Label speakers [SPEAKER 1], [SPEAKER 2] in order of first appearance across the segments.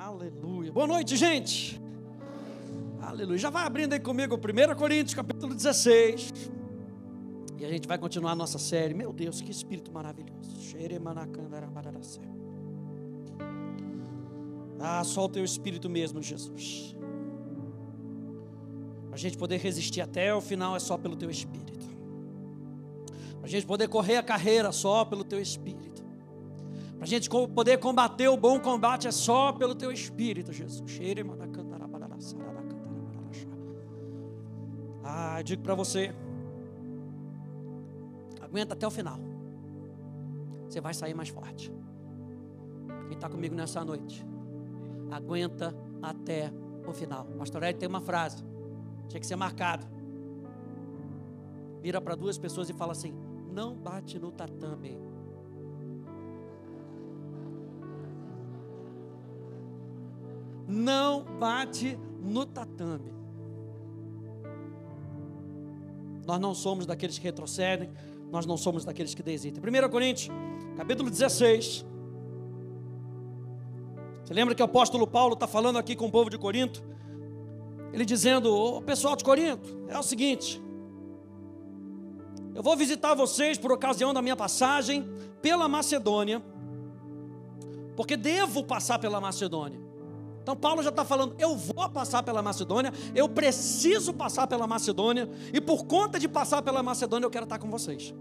[SPEAKER 1] Aleluia. Boa noite, gente. Aleluia. Já vai abrindo aí comigo 1 Coríntios, capítulo 16. E a gente vai continuar a nossa série. Meu Deus, que espírito maravilhoso. Só o teu espírito mesmo, Jesus. Para a gente poder resistir até o final é só pelo teu espírito. Para a gente poder correr a carreira só pelo teu espírito. Para a gente poder combater o bom combate é só pelo teu espírito, Jesus. Eu digo para você, aguenta até o final. Você vai sair mais forte. Quem está comigo nessa noite, aguenta até o final. Pastor Ed tem uma frase, tinha que ser marcado. Vira para duas pessoas e fala assim: não bate no tatame. Não bate no tatame. Nós não somos daqueles que retrocedem, nós não somos daqueles que desistem. 1 Coríntios, capítulo 16. Você lembra que o apóstolo Paulo está falando aqui com o povo de Corinto? Ele dizendo: ô pessoal de Corinto, é o seguinte, eu vou visitar vocês por ocasião da minha passagem pela Macedônia, porque devo passar pela Macedônia. Então Paulo já está falando, eu vou passar pela Macedônia, eu preciso passar pela Macedônia, e por conta de passar pela Macedônia eu quero estar com vocês.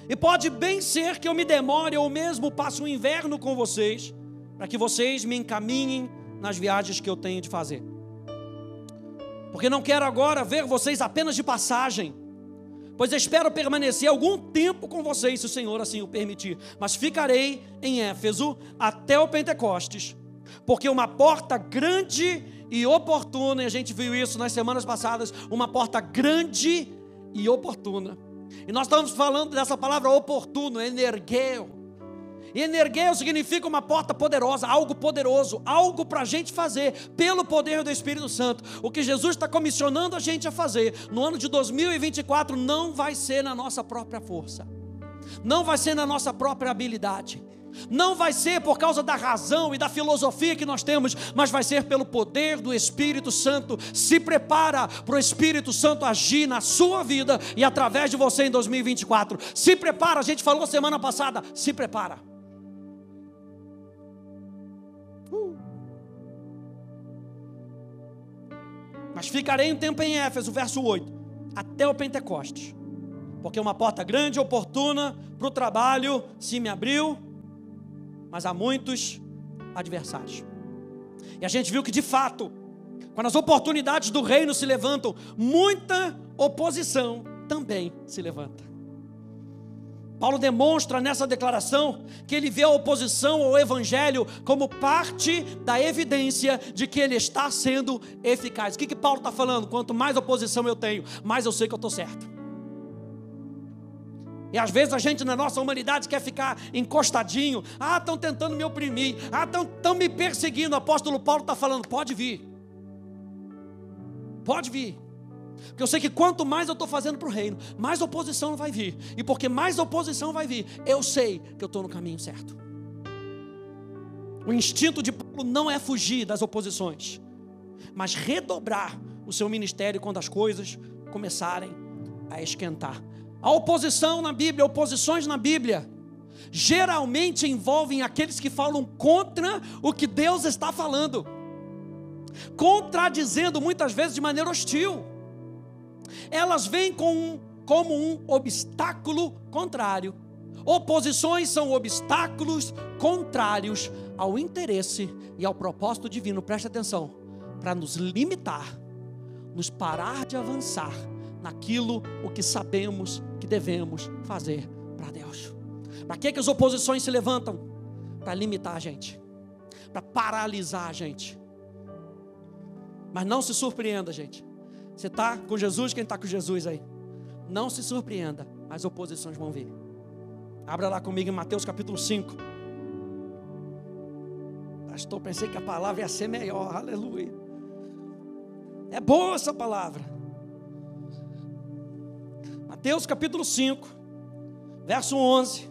[SPEAKER 1] E pode bem ser que eu me demore ou mesmo passe um inverno com vocês, para que vocês me encaminhem nas viagens que eu tenho de fazer. Porque não quero agora ver vocês apenas de passagem, pois espero permanecer algum tempo com vocês, se o Senhor assim o permitir. Mas ficarei em Éfeso até o Pentecostes, porque uma porta grande e oportuna, e a gente viu isso nas semanas passadas, uma porta grande e oportuna. E nós estamos falando dessa palavra oportuno, energeo. E energeo significa uma porta poderosa, algo poderoso, algo para a gente fazer, pelo poder do Espírito Santo. O que Jesus está comissionando a gente a fazer, no ano de 2024, não vai ser na nossa própria força, não vai ser na nossa própria habilidade, não vai ser por causa da razão e da filosofia que nós temos, mas vai ser pelo poder do Espírito Santo. Se prepara para o Espírito Santo agir na sua vida e através de você em 2024. Se prepara, a gente falou semana passada, se prepara. Mas ficarei um tempo em Éfeso, verso 8, até o Pentecostes, porque uma porta grande e oportuna para o trabalho se me abriu, mas há muitos adversários. E a gente viu que de fato, quando as oportunidades do reino se levantam, muita oposição também se levanta. Paulo demonstra nessa declaração que ele vê a oposição ao evangelho como parte da evidência de que ele está sendo eficaz. O que Paulo está falando? Quanto mais oposição eu tenho, mais eu sei que eu estou certo. E às vezes a gente na nossa humanidade quer ficar encostadinho. Estão tentando me oprimir. Estão me perseguindo. O apóstolo Paulo está falando, pode vir. Pode vir. Porque eu sei que quanto mais eu estou fazendo para o reino, mais oposição vai vir. E porque mais oposição vai vir, eu sei que eu estou no caminho certo. O instinto de Paulo não é fugir das oposições, mas redobrar o seu ministério quando as coisas começarem a esquentar. A oposição na Bíblia, oposições na Bíblia, geralmente envolvem aqueles que falam contra o que Deus está falando, contradizendo muitas vezes de maneira hostil. Elas vêm como um obstáculo contrário. Oposições são obstáculos contrários ao interesse e ao propósito divino, preste atenção, para nos limitar, nos parar de avançar naquilo o que sabemos que devemos fazer para Deus. Para que as oposições se levantam? Para limitar a gente, para paralisar a gente. Mas não se surpreenda, gente. Você está com Jesus? Quem está com Jesus aí? Não se surpreenda, as oposições vão vir. Abra lá comigo em Mateus capítulo 5. Pastor, pensei que a palavra ia ser melhor, aleluia. É boa essa palavra. Mateus capítulo 5, verso 11.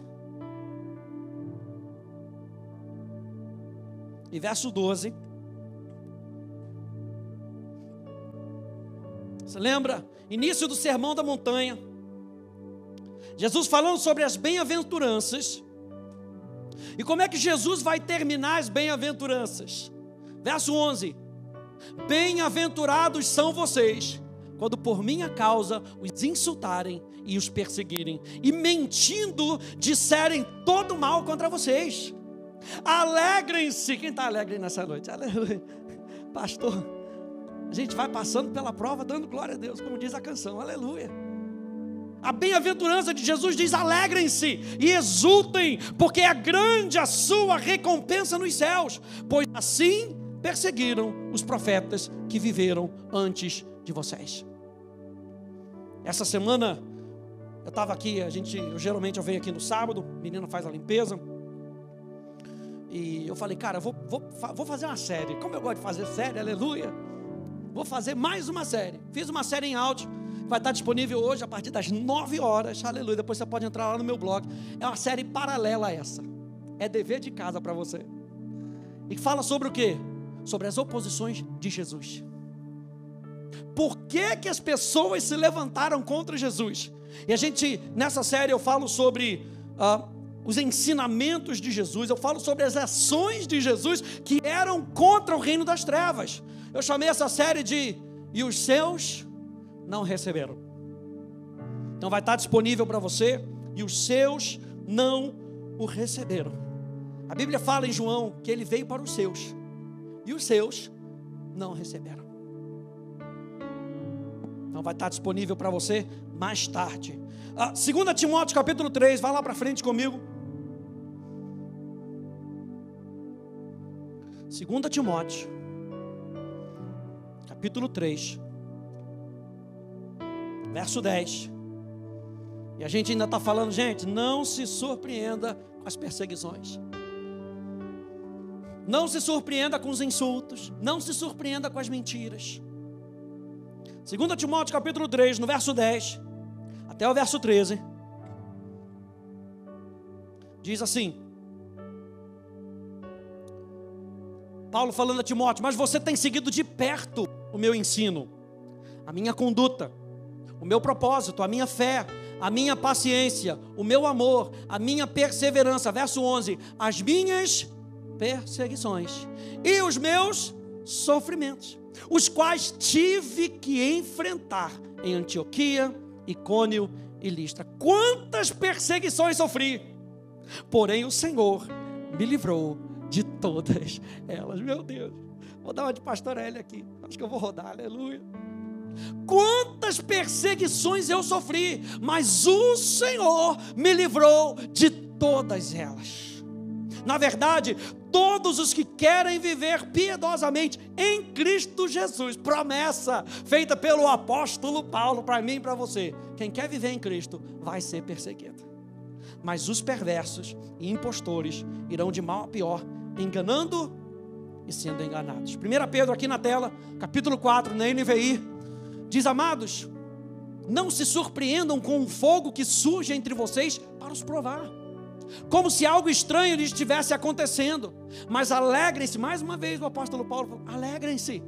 [SPEAKER 1] e verso 12. Você lembra? Início do Sermão da Montanha. Jesus falando sobre as bem-aventuranças. E como é que Jesus vai terminar as bem-aventuranças? Verso 11. Bem-aventurados são vocês, quando por minha causa os insultarem e os perseguirem, e mentindo disserem todo mal contra vocês. Alegrem-se. Quem está alegre nessa noite? Aleluia. Pastor, a gente vai passando pela prova dando glória a Deus, como diz a canção. Aleluia. A bem-aventurança de Jesus diz: alegrem-se e exultem, porque é grande a sua recompensa nos céus, pois assim perseguiram os profetas que viveram antes de vocês. Essa semana eu estava aqui, geralmente eu venho aqui no sábado, a menina faz a limpeza, e eu falei, cara, vou fazer uma série. Como eu gosto de fazer série, aleluia. Vou fazer mais uma série. Fiz uma série em áudio, vai estar disponível hoje a partir das 9 horas, aleluia. Depois você pode entrar lá no meu blog. É uma série paralela a essa. É dever de casa para você. E fala sobre o quê? Sobre as oposições de Jesus. Por que as pessoas se levantaram contra Jesus? E nessa série eu falo sobre os ensinamentos de Jesus, eu falo sobre as ações de Jesus que eram contra o reino das trevas. Eu chamei essa série de "E os seus não receberam". Então vai estar disponível para você. E os seus não o receberam. A Bíblia fala em João que ele veio para os seus, e os seus não receberam. Então vai estar disponível para você mais tarde. 2 Timóteo capítulo 3, vai lá para frente comigo. 2 Timóteo capítulo 3, verso 10. E a gente ainda está falando, gente, não se surpreenda com as perseguições. Não se surpreenda com os insultos. Não se surpreenda com as mentiras. 2 Timóteo capítulo 3, no verso 10 até o verso 13, diz assim: Paulo falando a Timóteo: mas você tem seguido de perto o meu ensino, a minha conduta, o meu propósito, a minha fé, a minha paciência, o meu amor, a minha perseverança. Verso 11: as minhas perseguições e os meus sofrimentos, os quais tive que enfrentar em Antioquia, Icônio e Listra. Quantas perseguições sofri, porém o Senhor me livrou de todas elas. Meu Deus, vou dar uma de pastor Hélio aqui, acho que eu vou rodar, aleluia. Quantas perseguições eu sofri, mas o Senhor me livrou de todas elas. Na verdade, todos os que querem viver piedosamente em Cristo Jesus, promessa feita pelo apóstolo Paulo para mim e para você: quem quer viver em Cristo vai ser perseguido. Mas os perversos e impostores irão de mal a pior, enganando e sendo enganados. 1 Pedro aqui na tela, capítulo 4, na NVI, diz: amados, não se surpreendam com o fogo que surge entre vocês para os provar, como se algo estranho lhes estivesse acontecendo, mas alegrem-se. Mais uma vez o apóstolo Paulo falou: alegrem-se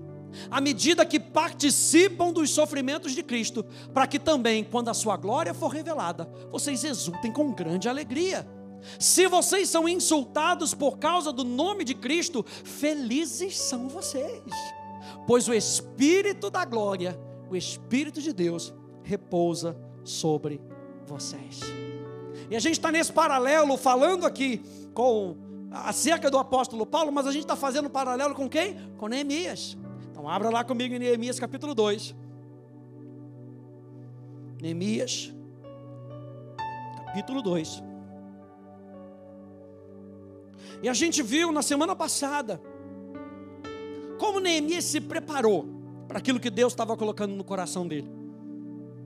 [SPEAKER 1] à medida que participam dos sofrimentos de Cristo, para que também, quando a sua glória for revelada, vocês exultem com grande alegria. Se vocês são insultados por causa do nome de Cristo, felizes são vocês, pois o Espírito da glória, o Espírito de Deus, repousa sobre vocês. E a gente está nesse paralelo falando aqui acerca do apóstolo Paulo, mas a gente está fazendo um paralelo com quem? Com Neemias. Então abra lá comigo em Neemias capítulo 2. Neemias capítulo 2. E a gente viu na semana passada como Neemias se preparou para aquilo que Deus estava colocando no coração dele.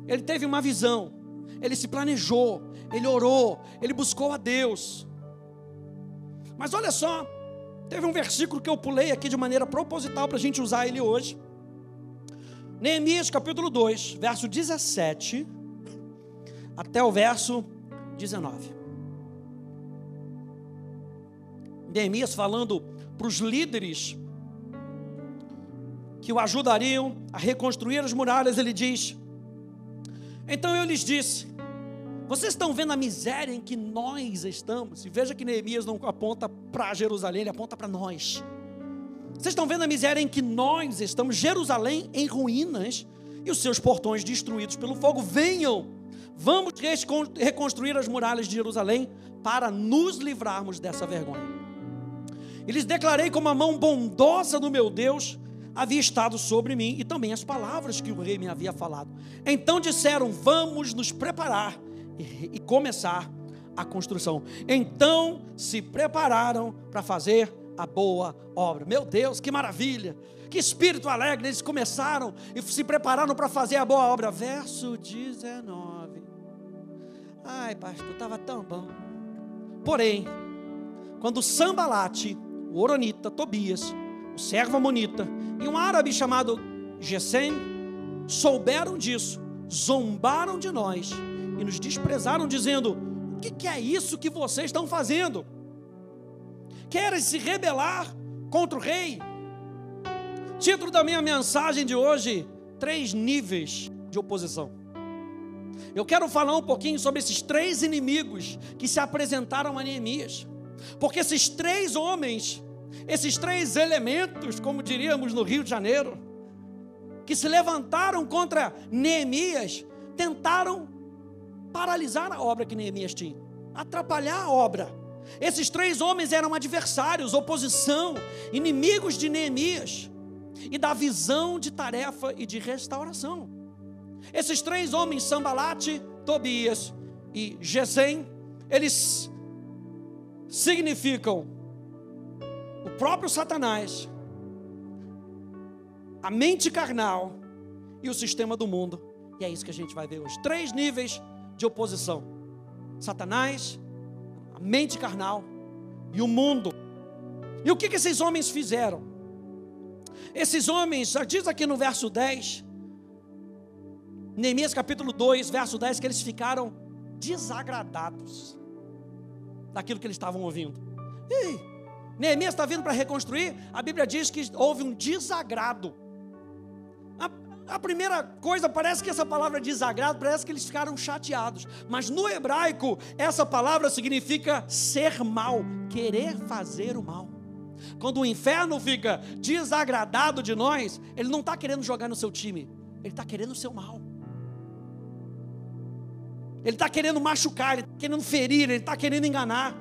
[SPEAKER 1] Ele teve uma visão, ele se planejou, ele orou, ele buscou a Deus. Mas olha só, teve um versículo que eu pulei aqui de maneira proposital para a gente usar ele hoje. Neemias capítulo 2, verso 17 até o verso 19. Neemias falando para os líderes que o ajudariam a reconstruir as muralhas, ele diz: então eu lhes disse, vocês estão vendo a miséria em que nós estamos? E veja que Neemias não aponta para Jerusalém, ele aponta para nós. Vocês estão vendo a miséria em que nós estamos? Jerusalém em ruínas e os seus portões destruídos pelo fogo. Venham, vamos reconstruir as muralhas de Jerusalém para nos livrarmos dessa vergonha. E lhes declarei como a mão bondosa do meu Deus havia estado sobre mim e também as palavras que o rei me havia falado. Então disseram: vamos nos preparar e começar a construção. Então se prepararam para fazer a boa obra. Meu Deus, que maravilha, que espírito alegre. Eles começaram e se prepararam para fazer a boa obra. Verso 19. Ai, pastor, estava tão bom. Porém, quando Sambalate, o horonita, Tobias, o servo amonita e um árabe chamado Gesem souberam disso, zombaram de nós e nos desprezaram, dizendo: o que é isso que vocês estão fazendo? Querem se rebelar contra o rei? Título da minha mensagem de hoje: 3 níveis de oposição. Eu quero falar um pouquinho sobre esses 3 inimigos que se apresentaram a Neemias, porque esses 3 homens, esses 3 elementos, como diríamos no Rio de Janeiro, que se levantaram contra Neemias, tentaram paralisar a obra que Neemias tinha, atrapalhar a obra. Esses 3 homens eram adversários, oposição, inimigos de Neemias e da visão de tarefa e de restauração. Esses 3 homens, Sambalate, Tobias e Gesem, eles significam o próprio Satanás, a mente carnal e o sistema do mundo. E é isso que a gente vai ver hoje. 3 níveis de oposição: Satanás, a mente carnal e o mundo. E o que esses homens fizeram? Esses homens, diz aqui no verso 10, Neemias capítulo 2, verso 10, que eles ficaram desagradados daquilo que eles estavam ouvindo. Neemias está vindo para reconstruir. A Bíblia diz que houve um desagrado. A primeira coisa, parece que essa palavra desagrado, parece que eles ficaram chateados. Mas no hebraico, essa palavra significa ser mal, querer fazer o mal. Quando o inferno fica desagradado de nós, ele não está querendo jogar no seu time, ele está querendo o seu mal. Ele está querendo machucar, ele está querendo ferir, ele está querendo enganar.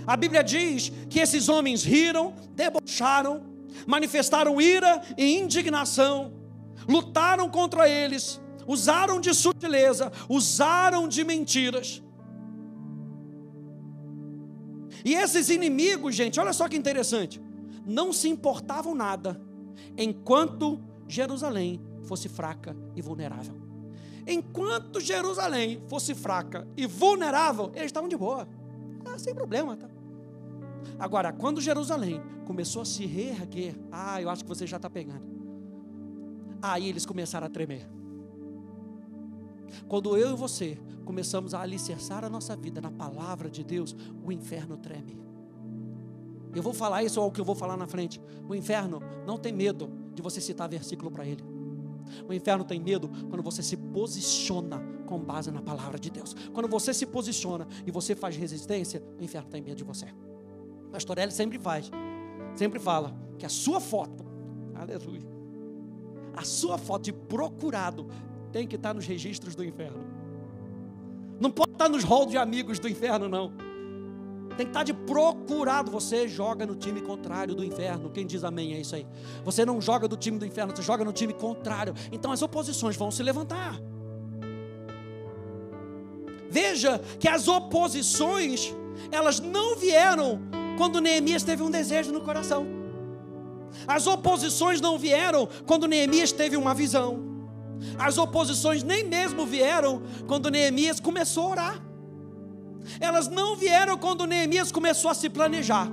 [SPEAKER 1] A Bíblia diz que esses homens riram, debocharam, manifestaram ira e indignação, lutaram contra eles, usaram de sutileza, usaram de mentiras. E esses inimigos, gente, olha só que interessante, não se importavam nada enquanto Jerusalém fosse fraca e vulnerável. Enquanto Jerusalém fosse fraca e vulnerável, eles estavam de boa, sem problema, tá? Agora, quando Jerusalém começou a se reerguer, eu acho que você já está pegando. Aí eles começaram a tremer. Quando eu e você começamos a alicerçar a nossa vida na palavra de Deus, o inferno treme. Eu vou falar isso, ou o que eu vou falar na frente. O inferno não tem medo de você citar versículo para ele. O inferno tem medo quando você se posiciona com base na palavra de Deus. Quando você se posiciona e você faz resistência, o inferno tem medo de você. O pastor Eli sempre fala que a sua foto, aleluia, a sua foto de procurado tem que estar nos registros do inferno. Não pode estar nos halls de amigos do inferno, não. Tem que estar de procurado. Você joga no time contrário do inferno. Quem diz amém é isso aí. Você não joga do time do inferno, você joga no time contrário. Então as oposições vão se levantar. Veja que as oposições, elas não vieram quando Neemias teve um desejo no coração. As oposições não vieram quando Neemias teve uma visão. As oposições nem mesmo vieram quando Neemias começou a orar. Elas não vieram quando Neemias começou a se planejar.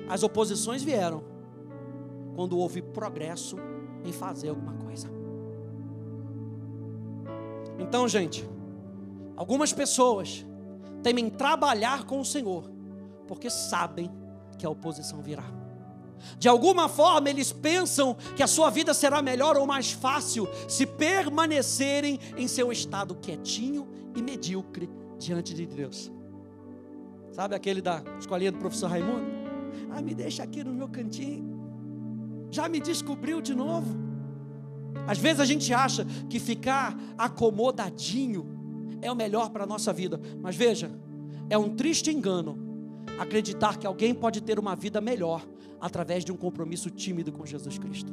[SPEAKER 1] As oposições vieram quando houve progresso em fazer alguma coisa. Então, gente, algumas pessoas temem trabalhar com o Senhor porque sabem que a oposição virá. De alguma forma eles pensam que a sua vida será melhor ou mais fácil se permanecerem em seu estado quietinho e medíocre diante de Deus. Sabe aquele da escolinha do professor Raimundo? Me deixa aqui no meu cantinho. Já me descobriu de novo. Às vezes a gente acha que ficar acomodadinho é o melhor para a nossa vida. Mas veja, é um triste engano acreditar que alguém pode ter uma vida melhor através de um compromisso tímido com Jesus Cristo.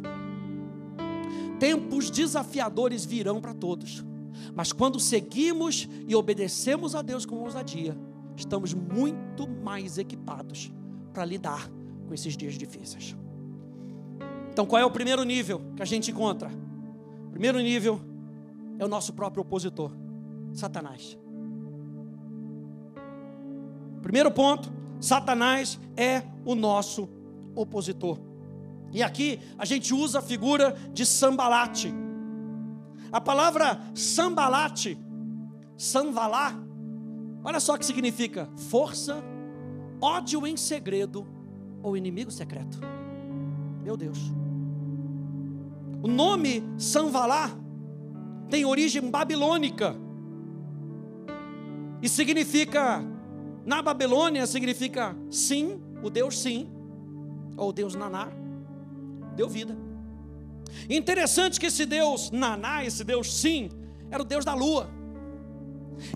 [SPEAKER 1] Tempos desafiadores virão para todos, mas quando seguimos e obedecemos a Deus com ousadia, estamos muito mais equipados para lidar com esses dias difíceis. Então, qual é o primeiro nível que a gente encontra? O primeiro nível é o nosso próprio opositor, Satanás. Primeiro ponto, Satanás é o nosso opositor. E aqui a gente usa a figura de Sambalate. A palavra Sambalate, Sanbalá, olha só o que significa: força, ódio em segredo ou inimigo secreto. Meu Deus. O nome Sanbalá tem origem babilônica e significa, na Babilônia significa sim, o Deus sim, ou Deus Naná, deu vida. Interessante que esse Deus Naná, esse Deus sim, era o Deus da lua.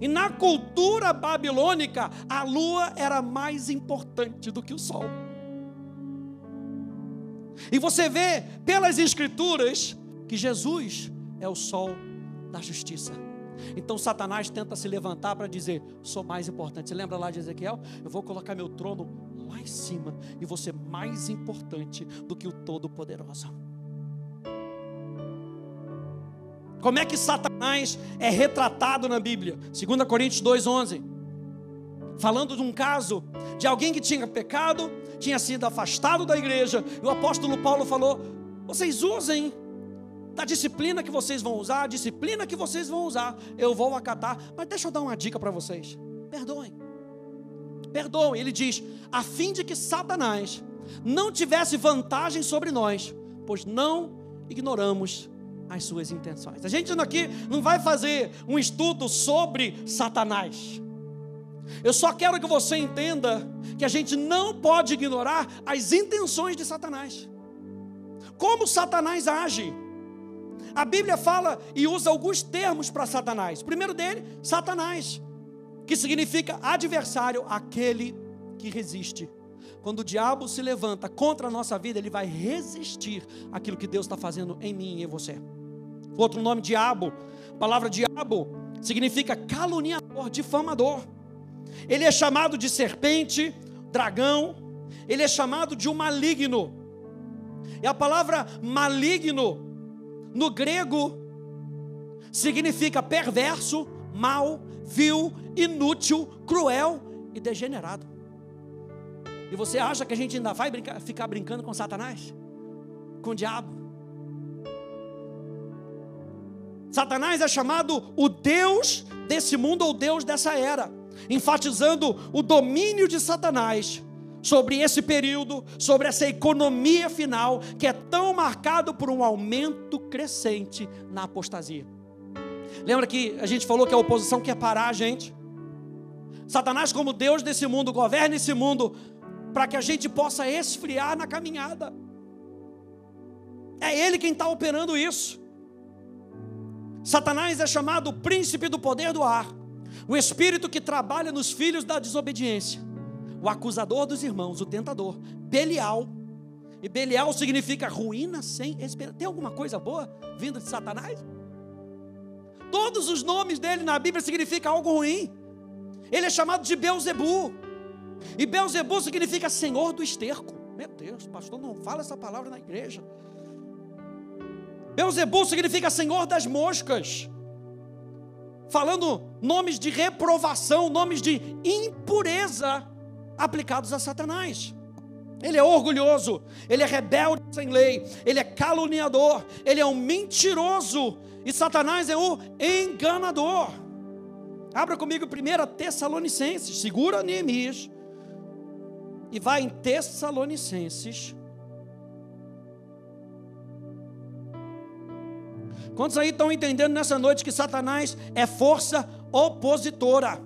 [SPEAKER 1] E na cultura babilônica, a lua era mais importante do que o sol. E você vê pelas escrituras que Jesus é o sol da justiça. Então Satanás tenta se levantar para dizer: sou mais importante. Você lembra lá de Ezequiel? Eu vou colocar meu trono lá em cima e vou ser mais importante do que o Todo-Poderoso. Como é que Satanás é retratado na Bíblia? 2 Coríntios 2:11, falando de um caso de alguém que tinha pecado, tinha sido afastado da igreja, e o apóstolo Paulo falou: vocês usem da disciplina que vocês vão usar, a disciplina que vocês vão usar, eu vou acatar, mas deixa eu dar uma dica para vocês: perdoem. Ele diz, a fim de que Satanás não tivesse vantagem sobre nós, pois não ignoramos as suas intenções. A gente aqui não vai fazer um estudo sobre Satanás. Eu só quero que você entenda que a gente não pode ignorar as intenções de Satanás. Como Satanás age? A Bíblia fala e usa alguns termos para Satanás. O primeiro dele, Satanás, que significa adversário, aquele que resiste. Quando o diabo se levanta contra a nossa vida, ele vai resistir àquilo que Deus está fazendo em mim e em você. Outro nome, diabo. A palavra diabo significa caluniador, difamador. Ele é chamado de serpente, dragão. Ele é chamado de um maligno. E a palavra maligno, no grego, significa perverso, mau, vil, inútil, cruel e degenerado. E você acha que a gente ainda vai ficar brincando com Satanás? Com o diabo? Satanás é chamado o Deus desse mundo ou Deus dessa era, enfatizando o domínio de Satanás sobre esse período, sobre essa economia final, que é tão marcado por um aumento crescente na apostasia. Lembra que a gente falou que a oposição quer parar a gente? Satanás, como Deus desse mundo, governa esse mundo para que a gente possa esfriar na caminhada. É ele quem está operando isso. Satanás é chamado o príncipe do poder do ar, o espírito que trabalha nos filhos da desobediência, o acusador dos irmãos, o tentador, Belial. E Belial significa ruína sem esperança. Tem alguma coisa boa vindo de Satanás? Todos os nomes dele na Bíblia significam algo ruim. Ele é chamado de Belzebu, e Belzebu significa senhor do esterco. Meu Deus, pastor, não fala essa palavra na igreja. Belzebu significa senhor das moscas, falando nomes de reprovação, nomes de impureza aplicados a Satanás. Ele é orgulhoso, ele é rebelde sem lei, ele é caluniador, ele é um mentiroso, e Satanás é o enganador. Abra comigo 1 Tessalonicenses, segura Neemias e vai em Tessalonicenses, Quantos aí estão entendendo nessa noite que Satanás é força opositora?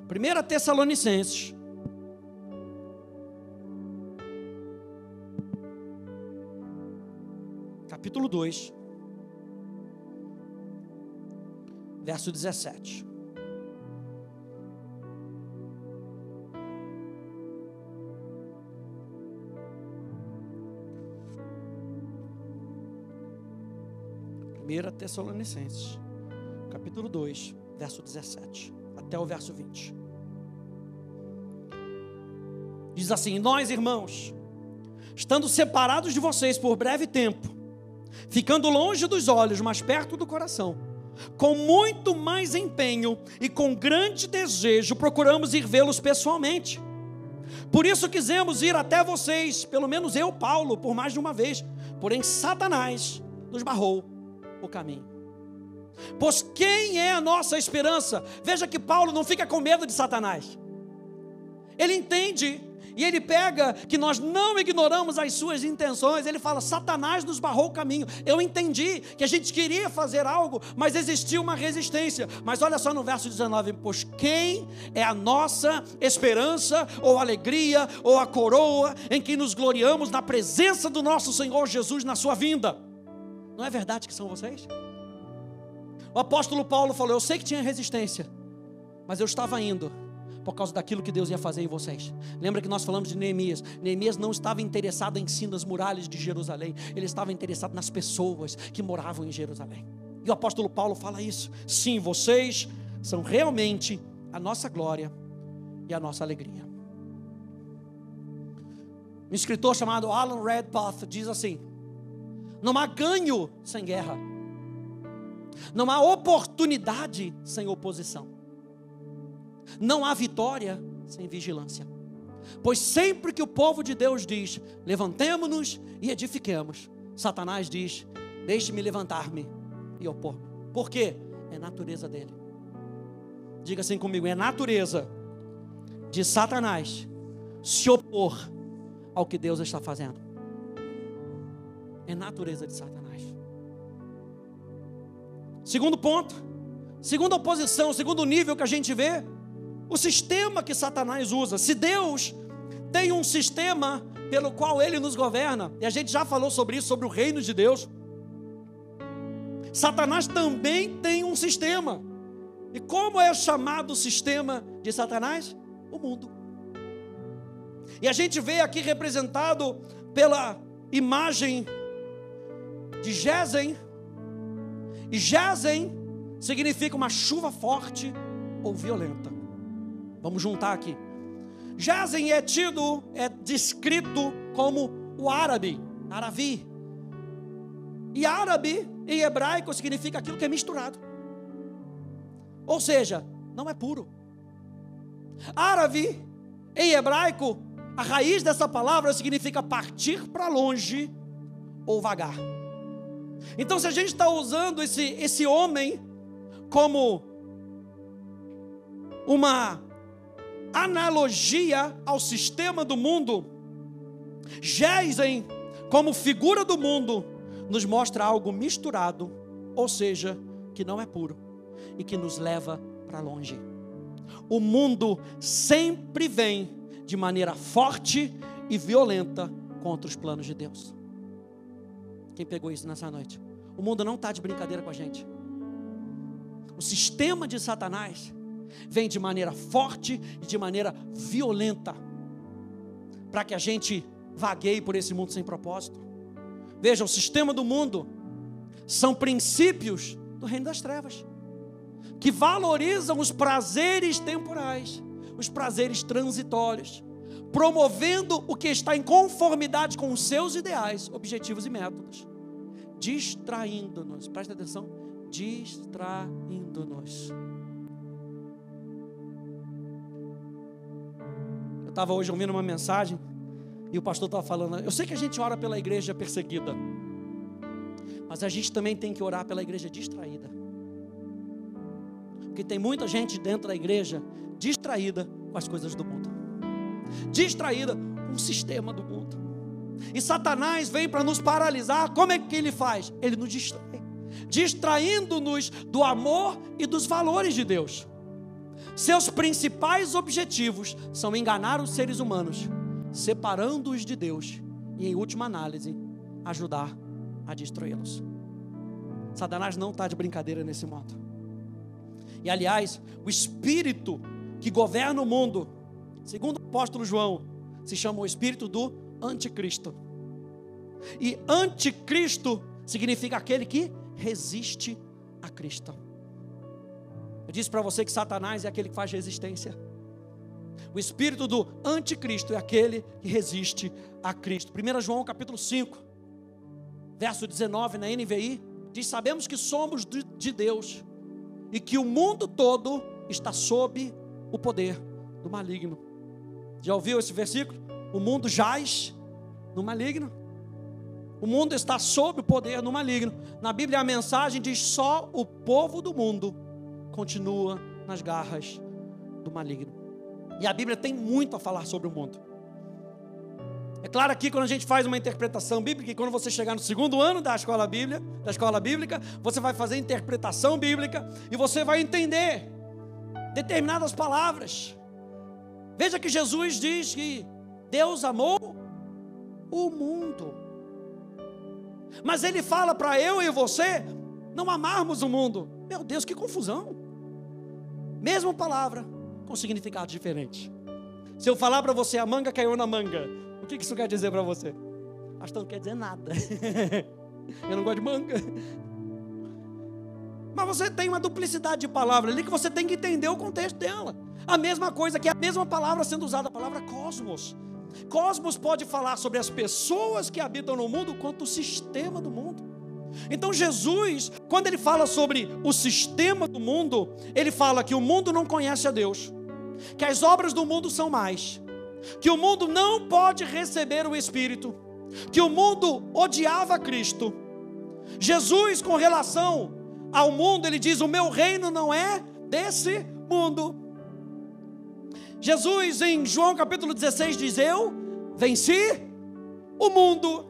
[SPEAKER 1] 1 Tessalonicenses, capítulo 2, verso 17. Primeira Tessalonicenses, capítulo 2, verso 17, até o verso 20. Diz assim: nós, irmãos, estando separados de vocês por breve tempo, ficando longe dos olhos, mas perto do coração, com muito mais empenho e com grande desejo, procuramos ir vê-los pessoalmente. Por isso quisemos ir até vocês, pelo menos eu, Paulo, por mais de uma vez. Porém Satanás nos barrou o caminho. Pois quem é a nossa esperança? Veja que Paulo não fica com medo de Satanás. Ele entende e ele pega que nós não ignoramos as suas intenções. Ele fala: Satanás nos barrou o caminho. Eu entendi que a gente queria fazer algo, mas existia uma resistência. Mas olha só no verso 19: pois quem é a nossa esperança, ou alegria, ou a coroa, em que nos gloriamos na presença do nosso Senhor Jesus na sua vinda? Não é verdade que são vocês? O apóstolo Paulo falou: eu sei que tinha resistência, mas eu estava indo por causa daquilo que Deus ia fazer em vocês. Lembra que nós falamos de Neemias? Neemias não estava interessado em si nas muralhas de Jerusalém, ele estava interessado nas pessoas que moravam em Jerusalém. E o apóstolo Paulo fala isso: sim, vocês são realmente a nossa glória e a nossa alegria. Um escritor chamado Alan Redpath diz assim: não há ganho sem guerra, não há oportunidade sem oposição, não há vitória sem vigilância. Pois sempre que o povo de Deus diz: levantemo-nos e edifiquemos, Satanás diz: deixe-me levantar-me e opor-me. Por quê? É natureza dele. Diga assim comigo: é natureza de Satanás se opor ao que Deus está fazendo. É natureza de Satanás. Segundo ponto, segunda oposição, segundo nível que a gente vê, o sistema que Satanás usa. Se Deus tem um sistema pelo qual Ele nos governa, e a gente já falou sobre isso, sobre o reino de Deus, Satanás também tem um sistema. E como é chamado o sistema de Satanás? O mundo. E a gente vê aqui representado pela imagem de Gezen. E Gezen significa uma chuva forte ou violenta. Vamos juntar aqui. Gezen é descrito como o árabe, Aravi. E árabe em hebraico significa aquilo que é misturado. Ou seja, não é puro. Árabe em hebraico, a raiz dessa palavra significa partir para longe ou vagar. Então, se a gente está usando esse homem como uma analogia ao sistema do mundo, Gezen, como figura do mundo, nos mostra algo misturado, ou seja, que não é puro e que nos leva para longe. O mundo sempre vem de maneira forte e violenta contra os planos de Deus. Quem pegou isso nessa noite? O mundo não está de brincadeira com a gente. O sistema de Satanás vem de maneira forte e de maneira violenta para que a gente vagueie por esse mundo sem propósito. Veja, o sistema do mundo são princípios do reino das trevas, que valorizam os prazeres temporais, os prazeres transitórios, promovendo o que está em conformidade com os seus ideais, objetivos e métodos, distraindo-nos. Presta atenção, distraindo-nos. Eu estava hoje ouvindo uma mensagem e o pastor estava falando: eu sei que a gente ora pela igreja perseguida, mas a gente também tem que orar pela igreja distraída, porque tem muita gente dentro da igreja distraída com as coisas do mundo, distraída com o sistema do mundo. E Satanás vem para nos paralisar. Como é que ele faz? Ele nos distrai, distraindo-nos do amor e dos valores de Deus. Seus principais objetivos são enganar os seres humanos, separando-os de Deus e, em última análise, ajudar a destruí-los. Satanás não está de brincadeira nesse modo. E aliás, o espírito que governa o mundo, segundo o apóstolo João, se chama o espírito do anticristo. E anticristo significa aquele que resiste a Cristo. Eu disse para você que Satanás é aquele que faz resistência. O espírito do anticristo é aquele que resiste a Cristo. 1 João capítulo 5, verso 19 na NVI, diz: sabemos que somos de Deus e que o mundo todo está sob o poder do maligno. Já ouviu esse versículo? O mundo jaz no maligno. O mundo está sob o poder do maligno. Na Bíblia a mensagem diz: só o povo do mundo continua nas garras do maligno. E a Bíblia tem muito a falar sobre o mundo. É claro que quando a gente faz uma interpretação bíblica, e quando você chegar no segundo ano da escola bíblica, você vai fazer interpretação bíblica e você vai entender determinadas palavras. Veja que Jesus diz que Deus amou o mundo, mas Ele fala para eu e você não amarmos o mundo. Meu Deus, que confusão! Mesma palavra com significado diferente. Se eu falar para você a manga caiu na manga, o que isso quer dizer para você? Pastor, não quer dizer nada. Eu não gosto de manga. Mas você tem uma duplicidade de palavras ali que você tem que entender o contexto dela. A mesma coisa, que é a mesma palavra sendo usada, a palavra cosmos. Cosmos pode falar sobre as pessoas que habitam no mundo, quanto o sistema do mundo. Então Jesus, quando Ele fala sobre o sistema do mundo, Ele fala que o mundo não conhece a Deus, que as obras do mundo são más, que o mundo não pode receber o Espírito, que o mundo odiava Cristo. Jesus, com relação ao mundo, Ele diz: o meu reino não é desse mundo. Jesus em João capítulo 16 diz: eu venci o mundo.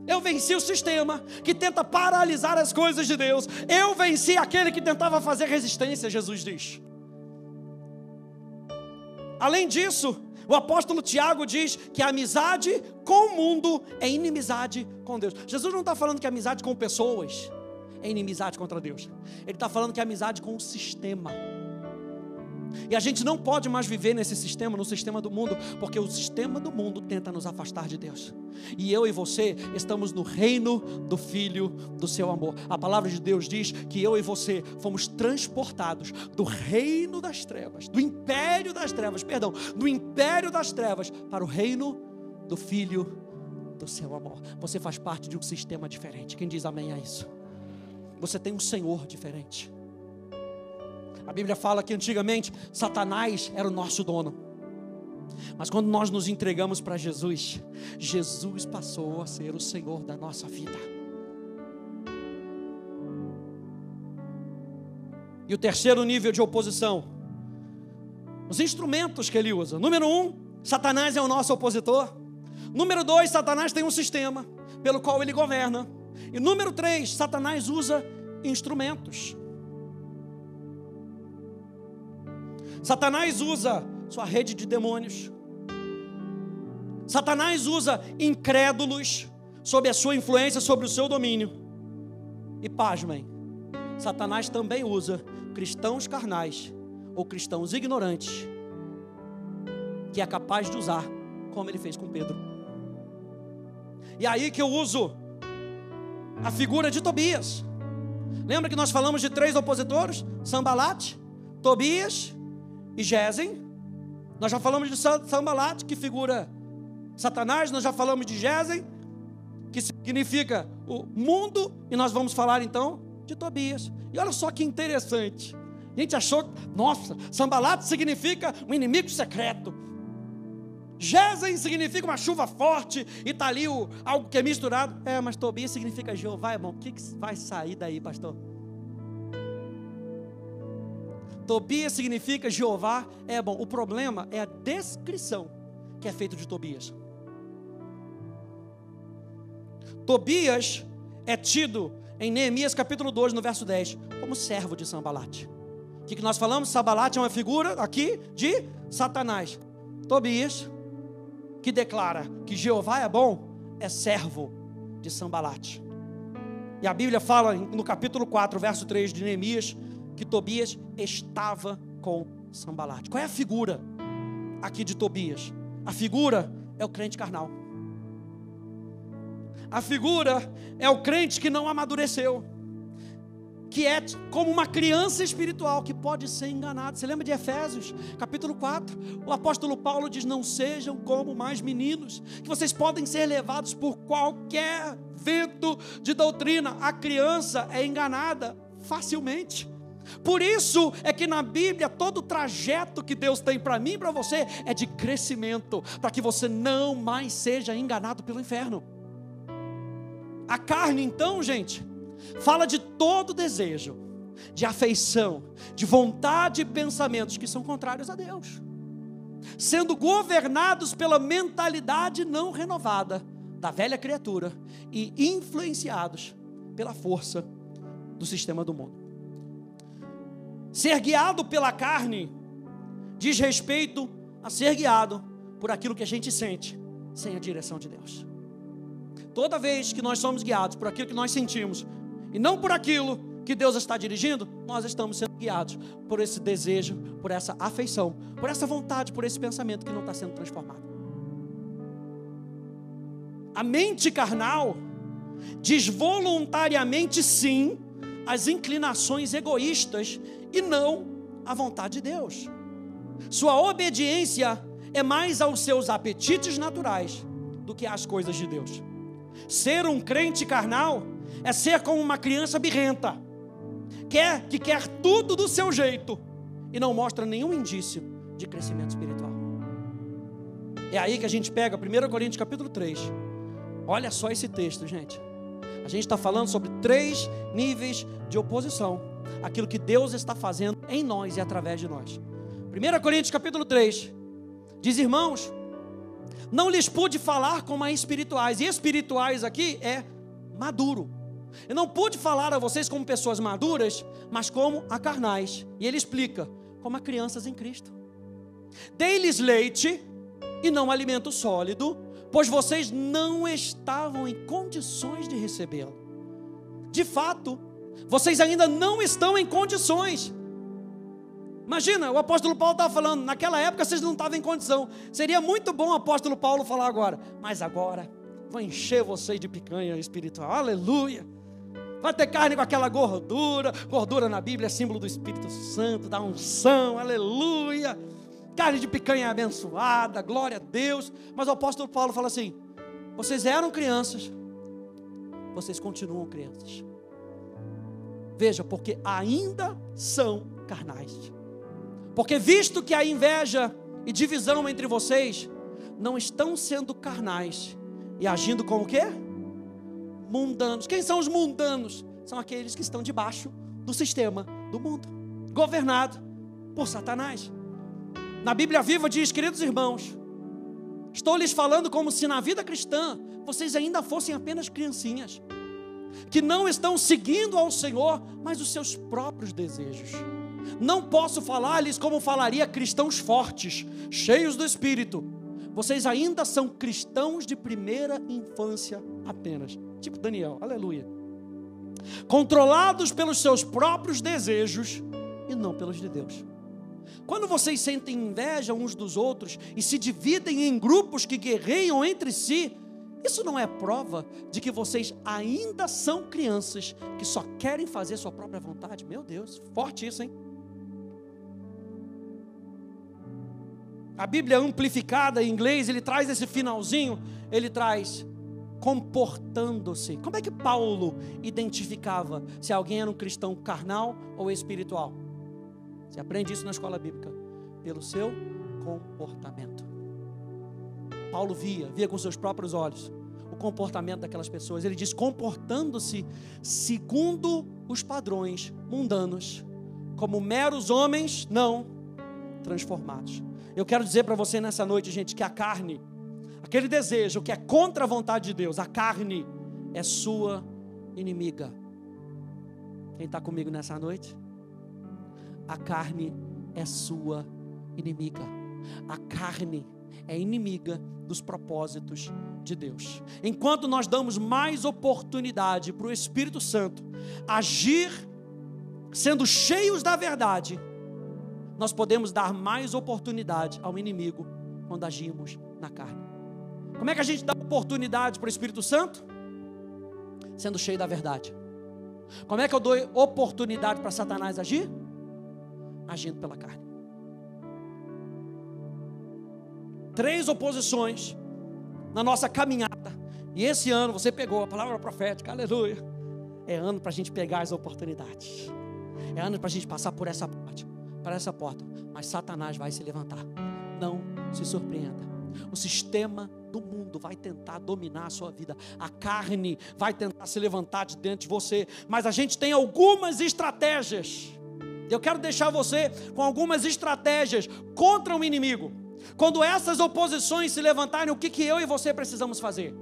[SPEAKER 1] Eu venci o sistema que tenta paralisar as coisas de Deus. Eu venci aquele que tentava fazer resistência, Jesus diz. Além disso, o apóstolo Tiago diz que a amizade com o mundo é inimizade com Deus. Jesus não está falando que a amizade com pessoas é inimizade contra Deus. Ele está falando que a amizade com o sistema. E a gente não pode mais viver nesse sistema, no sistema do mundo, porque o sistema do mundo tenta nos afastar de Deus. E eu e você estamos no reino do Filho do seu amor. A palavra de Deus diz que eu e você fomos transportados do reino das trevas, do império das trevas, do império das trevas para o reino do Filho do seu amor. Você faz parte de um sistema diferente. Quem diz amém a isso? Você tem um Senhor diferente. A Bíblia fala que antigamente Satanás era o nosso dono, mas quando nós nos entregamos para Jesus, Jesus passou a ser o Senhor da nossa vida. E o terceiro nível de oposição, os instrumentos que ele usa. Número 1, Satanás é o nosso opositor. Número 2, Satanás tem um sistema pelo qual ele governa. E número 3, Satanás usa instrumentos. Satanás usa sua rede de demônios. Satanás usa incrédulos sob a sua influência, sobre o seu domínio. E pasmem, Satanás também usa cristãos carnais ou cristãos ignorantes, que é capaz de usar, como ele fez com Pedro. E aí que eu uso a figura de Tobias. Lembra que nós falamos de 3 opositores? Sambalate, Tobias e Gesem. Nós já falamos de Sambalate, que figura Satanás. Nós já falamos de Gesem, que significa o mundo. E nós vamos falar então de Tobias. E olha só que interessante. A gente achou, nossa, Sambalate significa um inimigo secreto. Gesem significa uma chuva forte. E está ali algo que é misturado. Mas Tobias significa Jeová, irmão. O que vai sair daí, pastor? Tobias significa Jeová, bom. O problema é a descrição que é feita de Tobias. Tobias é tido em Neemias capítulo 2, no verso 10, como servo de Sanbalate. O que nós falamos? Sanbalate é uma figura aqui de Satanás. Tobias, que declara que Jeová é bom, é servo de Sanbalate. E a Bíblia fala no capítulo 4, verso 3 de Neemias, que Tobias estava com Sanbalate. Qual é a figura aqui de Tobias? A figura é o crente carnal. A figura é o crente que não amadureceu, que é como uma criança espiritual que pode ser enganado. Você lembra de Efésios, capítulo 4? O apóstolo Paulo diz: não sejam como mais meninos, que vocês podem ser levados por qualquer vento de doutrina. A criança é enganada facilmente. Por isso é que na Bíblia todo o trajeto que Deus tem para mim e para você é de crescimento, para que você não mais seja enganado pelo inferno. A carne, então, gente, fala de todo desejo, de afeição, de vontade e pensamentos que são contrários a Deus, sendo governados pela mentalidade não renovada da velha criatura e influenciados pela força do sistema do mundo. Ser guiado pela carne diz respeito a ser guiado por aquilo que a gente sente, sem a direção de Deus. Toda vez que nós somos guiados por aquilo que nós sentimos, e não por aquilo que Deus está dirigindo, nós estamos sendo guiados por esse desejo, por essa afeição, por essa vontade, por esse pensamento que não está sendo transformado. A mente carnal diz voluntariamente sim às inclinações egoístas e não à vontade de Deus. Sua obediência é mais aos seus apetites naturais do que às coisas de Deus. Ser um crente carnal é ser como uma criança birrenta, que quer tudo do seu jeito e não mostra nenhum indício de crescimento espiritual. É aí que a gente pega 1 Coríntios capítulo 3. Olha só esse texto, gente. A gente está falando sobre 3 níveis de oposição, aquilo que Deus está fazendo em nós e através de nós. 1 Coríntios capítulo 3 diz: irmãos, não lhes pude falar como a espirituais. E espirituais aqui é maduro. Eu não pude falar a vocês como pessoas maduras, mas como a carnais. E ele explica: como a crianças em Cristo. Dei-lhes leite e não alimento sólido, pois vocês não estavam em condições de recebê-lo. De fato, vocês ainda não estão em condições. Imagina, o apóstolo Paulo estava falando, naquela época vocês não estavam em condição. Seria muito bom o apóstolo Paulo falar agora: mas agora vou encher vocês de picanha espiritual. Aleluia! Vai ter carne com aquela gordura. Gordura na Bíblia é símbolo do Espírito Santo, da unção. Aleluia! Carne de picanha abençoada, glória a Deus. Mas o apóstolo Paulo fala assim: vocês eram crianças, vocês continuam crianças. Veja, porque ainda são carnais. Porque visto que a inveja e divisão entre vocês não estão sendo carnais e agindo como o quê? Mundanos. Quem são os mundanos? São aqueles que estão debaixo do sistema do mundo, governado por Satanás. Na Bíblia Viva diz: queridos irmãos, estou lhes falando como se na vida cristã vocês ainda fossem apenas criancinhas, que não estão seguindo ao Senhor, mas os seus próprios desejos. Não posso falar-lhes como falaria cristãos fortes, cheios do Espírito. Vocês ainda são cristãos de primeira infância apenas, tipo Daniel, aleluia. Controlados pelos seus próprios desejos e não pelos de Deus. Quando vocês sentem inveja uns dos outros e se dividem em grupos que guerreiam entre si, isso não é prova de que vocês ainda são crianças que só querem fazer sua própria vontade? Meu Deus, forte isso, hein? A Bíblia amplificada em inglês, ele traz esse finalzinho, ele traz comportando-se. Como é que Paulo identificava se alguém era um cristão carnal ou espiritual? Você aprende isso na escola bíblica, pelo seu comportamento. Paulo via com seus próprios olhos o comportamento daquelas pessoas. Ele diz: comportando-se segundo os padrões mundanos, como meros homens não transformados. Eu quero dizer para você nessa noite, gente, que a carne, aquele desejo que é contra a vontade de Deus, a carne é sua inimiga. Quem está comigo nessa noite? A carne é sua inimiga. A carne é inimiga dos propósitos de Deus. Enquanto nós damos mais oportunidade para o Espírito Santo agir, sendo cheios da verdade, nós podemos dar mais oportunidade ao inimigo quando agimos na carne. Como é que a gente dá oportunidade para o Espírito Santo? Sendo cheio da verdade. Como é que eu dou oportunidade para Satanás agir? Agindo pela carne. 3 oposições na nossa caminhada. E esse ano você pegou a palavra profética, aleluia. É ano para a gente pegar as oportunidades. É ano para a gente passar por essa porta. Mas Satanás vai se levantar. Não se surpreenda. O sistema do mundo vai tentar dominar a sua vida. A carne vai tentar se levantar de dentro de você. Mas a gente tem algumas estratégias. Eu quero deixar você com algumas estratégias contra o inimigo. Quando essas oposições se levantarem, o que eu e você precisamos fazer?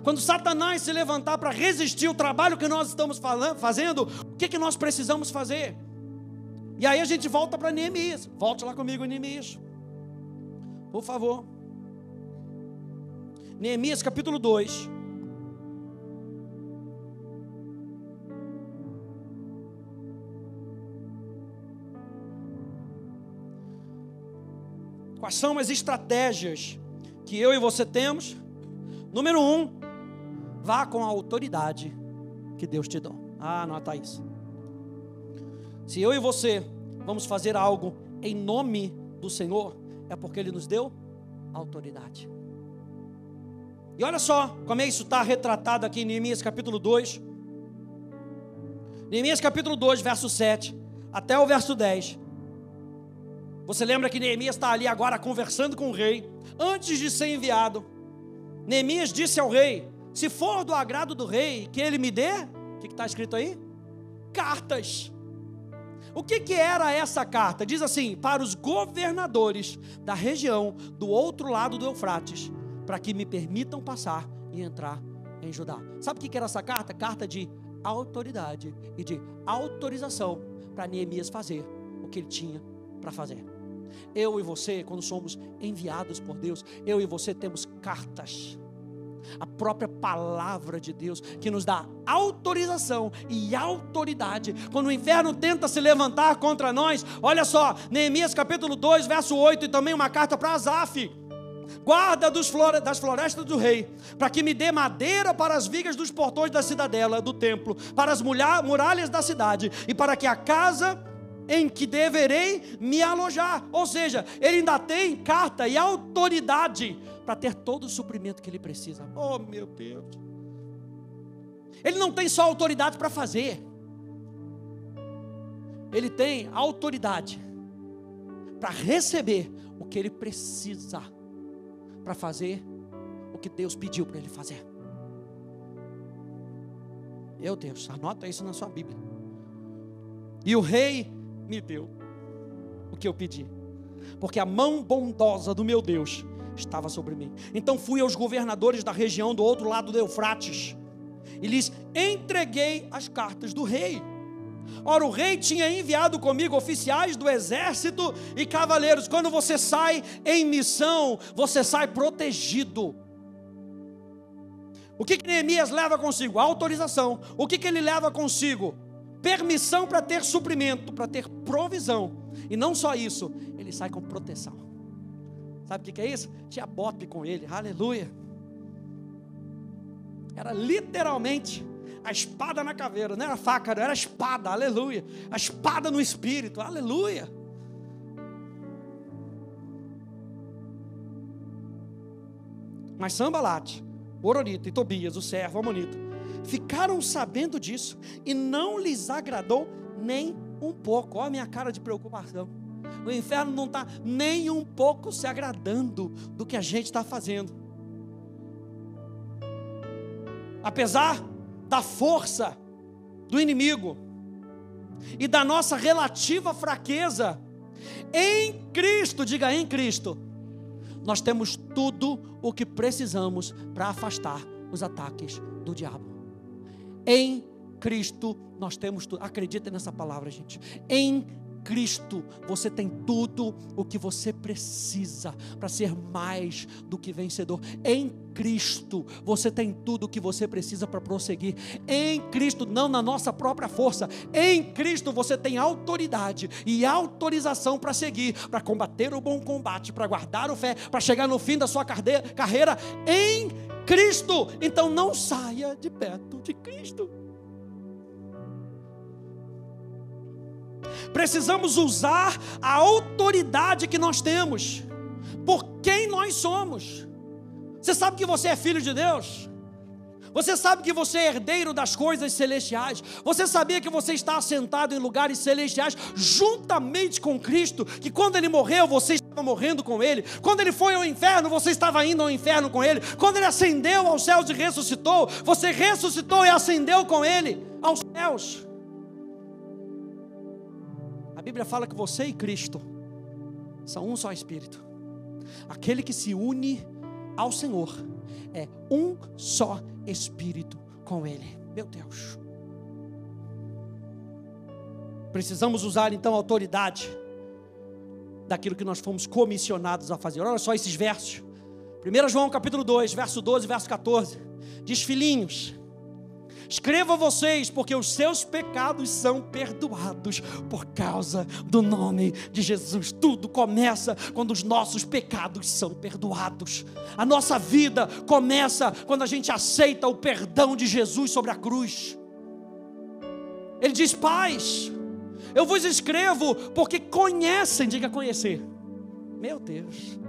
[SPEAKER 1] Quando Satanás se levantar para resistir o trabalho que nós estamos fazendo, o que nós precisamos fazer? E aí a gente volta para Neemias. Volte lá comigo, Neemias, por favor. Neemias capítulo 2. Quais são as estratégias que eu e você temos? Número 1, vá com a autoridade que Deus te dá. Anota isso. Se eu e você vamos fazer algo em nome do Senhor, é porque Ele nos deu autoridade. E olha só como é isso está retratado aqui em Neemias capítulo 2. Neemias capítulo 2, verso 7 até o verso 10. Você lembra que Neemias está ali agora conversando com o rei, antes de ser enviado. Neemias disse ao rei: se for do agrado do rei, que ele me dê, o que está escrito aí? Cartas. O que era essa carta? Diz assim: para os governadores da região do outro lado do Eufrates, para que me permitam passar e entrar em Judá. Sabe o que era essa carta? Carta de autoridade e de autorização para Neemias fazer o que ele tinha para fazer. Eu e você, quando somos enviados por Deus, eu e você temos cartas, a própria palavra de Deus, que nos dá autorização e autoridade. Quando o inferno tenta se levantar contra nós, olha só, Neemias capítulo 2, verso 8, e também uma carta para Asaf: guarda das florestas do rei, para que me dê madeira para as vigas dos portões da cidadela, do templo, para as muralhas da cidade, e para que a casa em que deverei me alojar. Ou seja, ele ainda tem carta e autoridade para ter todo o suprimento que ele precisa. Oh meu Deus! Ele não tem só autoridade para fazer, ele tem autoridade para receber o que ele precisa para fazer o que Deus pediu para ele fazer. Meu Deus, anota isso na sua Bíblia. E o rei me deu o que eu pedi, porque a mão bondosa do meu Deus estava sobre mim. Então fui aos governadores da região do outro lado do Eufrates e lhes entreguei as cartas do rei. Ora, o rei tinha enviado comigo oficiais do exército e cavaleiros. Quando você sai em missão, você sai protegido. O que Neemias leva consigo? A autorização. O que ele leva consigo? Permissão para ter suprimento, para ter provisão. E não só isso, ele sai com proteção. Sabe o que é isso? Tinha bope com ele, aleluia. Era literalmente a espada na caveira, não era faca, não era espada, aleluia. A espada no espírito, aleluia. Mas Sanbalate, Horonita e Tobias, o servo amonita, ficaram sabendo disso e não lhes agradou nem um pouco. Olha a minha cara de preocupação. O inferno não está nem um pouco se agradando do que a gente está fazendo. Apesar da força do inimigo e da nossa relativa fraqueza, em Cristo, diga em Cristo, nós temos tudo o que precisamos para afastar os ataques do diabo. Em Cristo nós temos tudo. Acredita nessa palavra, gente. Em Cristo você tem tudo o que você precisa para ser mais do que vencedor. Em Cristo você tem tudo o que você precisa para prosseguir. Em Cristo, não na nossa própria força. Em Cristo você tem autoridade e autorização para seguir, para combater o bom combate, para guardar o fé, para chegar no fim da sua carreira em Cristo. Então não saia de perto de Cristo. Precisamos usar a autoridade que nós temos, por quem nós somos. Você sabe que você é filho de Deus? Você sabe que você é herdeiro das coisas celestiais? Você sabia que você está assentado em lugares celestiais, juntamente com Cristo? Que quando Ele morreu, você estava morrendo com Ele. Quando Ele foi ao inferno, você estava indo ao inferno com Ele. Quando Ele ascendeu aos céus e ressuscitou, você ressuscitou e ascendeu com Ele aos céus. A Bíblia fala que você e Cristo são um só Espírito. Aquele que se une ao Senhor é um só Espírito com Ele. Meu Deus. Precisamos usar então a autoridade daquilo que nós fomos comissionados a fazer. Olha só esses versos. 1 João capítulo 2, verso 12 e verso 14. Diz: filhinhos, escrevo a vocês porque os seus pecados são perdoados por causa do nome de Jesus. Tudo começa quando os nossos pecados são perdoados. A nossa vida começa quando a gente aceita o perdão de Jesus sobre a cruz. Ele diz: pais, eu vos escrevo porque conhecem, diga conhecer. Meu Deus.